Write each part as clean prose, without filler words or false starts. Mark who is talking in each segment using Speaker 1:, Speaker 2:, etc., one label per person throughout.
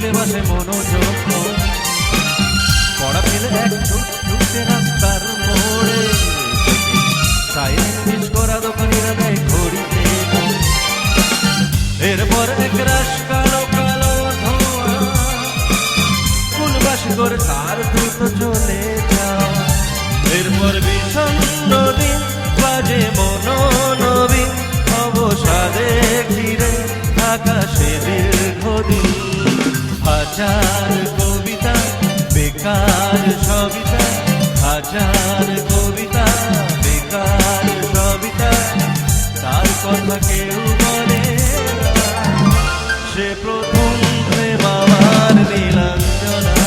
Speaker 1: দেখলে বাসে মনোযোগ পড়া ফেলে এক ছুটছে রাস্তার মোড়ে সাইলেন্ট মিস করা দোকানিরা দেয় ঘড়িতে এরপর এক রাশ কালো কালো ধোঁয়া ফুলবাসী করে তার দ্রুত চলে যাওয়া এরপর বিষণ্ণ দিন বাজে মনোনবীন অবসাদে ঘিরে আকাশে দীর্ঘদিন হাজার কবিতা বেকার সবিতা হাজার কবিতা বেকার সবিতা তার কথা কেউ বলে সে প্রথম প্রেম আমার নীলাঞ্জনা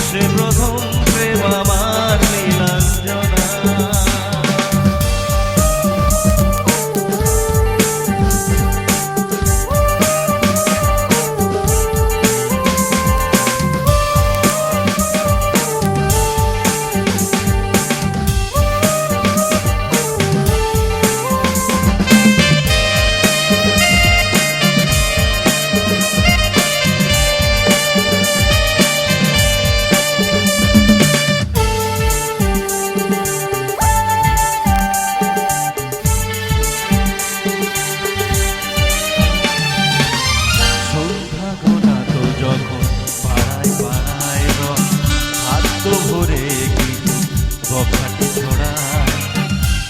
Speaker 1: সে প্রথম প্রেম আমার নীলাঞ্জনা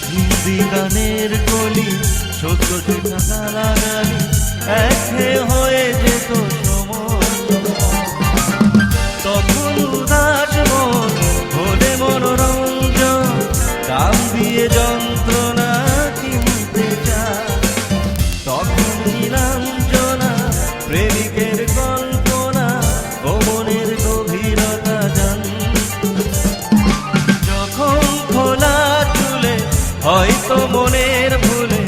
Speaker 1: হিন্দি গানের কলি সত্য শেখা গালাগালি একে হয়ে যেত তখন উদাস মন হলে মনোরঞ্জন দাম দিয়ে যন্ত্রণা কিনতে চায় তখন নীলাঞ্জনা প্রেমিকের কল্পনা ও মনের গভীরতা জান যখন খোলা চুলে হয়তো মনের ভুলে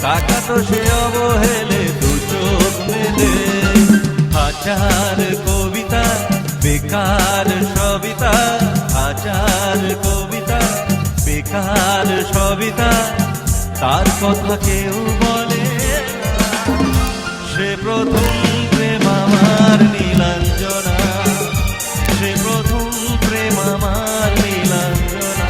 Speaker 1: তাকাতো সে অবহেলে দু চোখ মেলে হাজার কবিতা বেকার সবিতা হাজার কবিতা বেকার সবিতা তার কথা কেউ বলে সে প্রথম প্রেম আমার নীলাঞ্জনা সে প্রথম প্রেম আমার নীলাঞ্জনা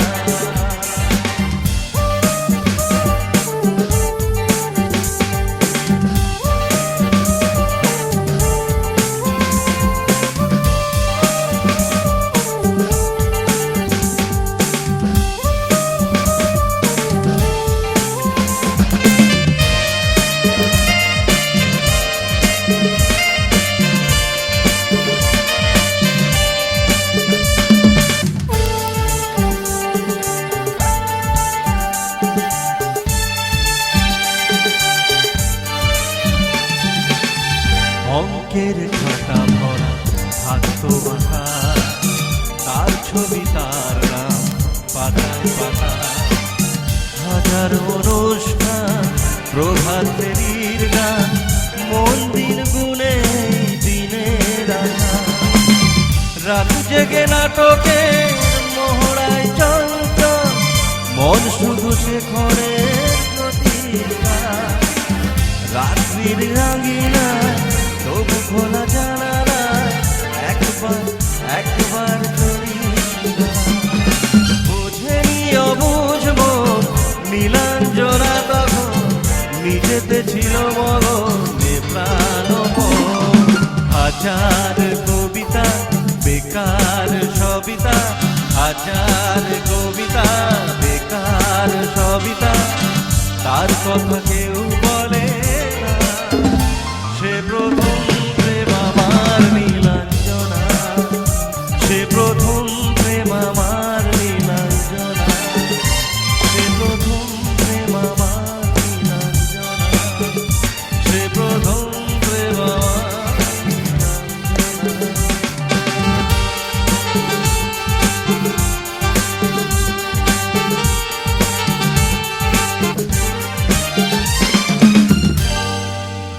Speaker 1: অঙ্কের খাতা ভরা থাকতো মাথা তার ছবি তার নাম পাতায় পাতা হাজার অনুষ্ঠান প্রভাত ফেরির গান মন দিন গুনে দিনে রাখা রাত জেগে নাটকের মোহরায় চঞ্চল মন শুধু শেখরের প্রতিভা রাত্রির রাঙিনায় তবু খোলা জানালা একবার বোঝেনি অবুঝবো নীলাঞ্জনা তখন নিজেতে ছিল মগনে প্রাণ হাজার কবিতা বেকার সবিতা হাজার কবিতা বেকার সবিতা তার কথা কেউ বলে সে প্রথম প্রেম আমার নীলাঞ্জনা সে প্রথম প্রেম আমার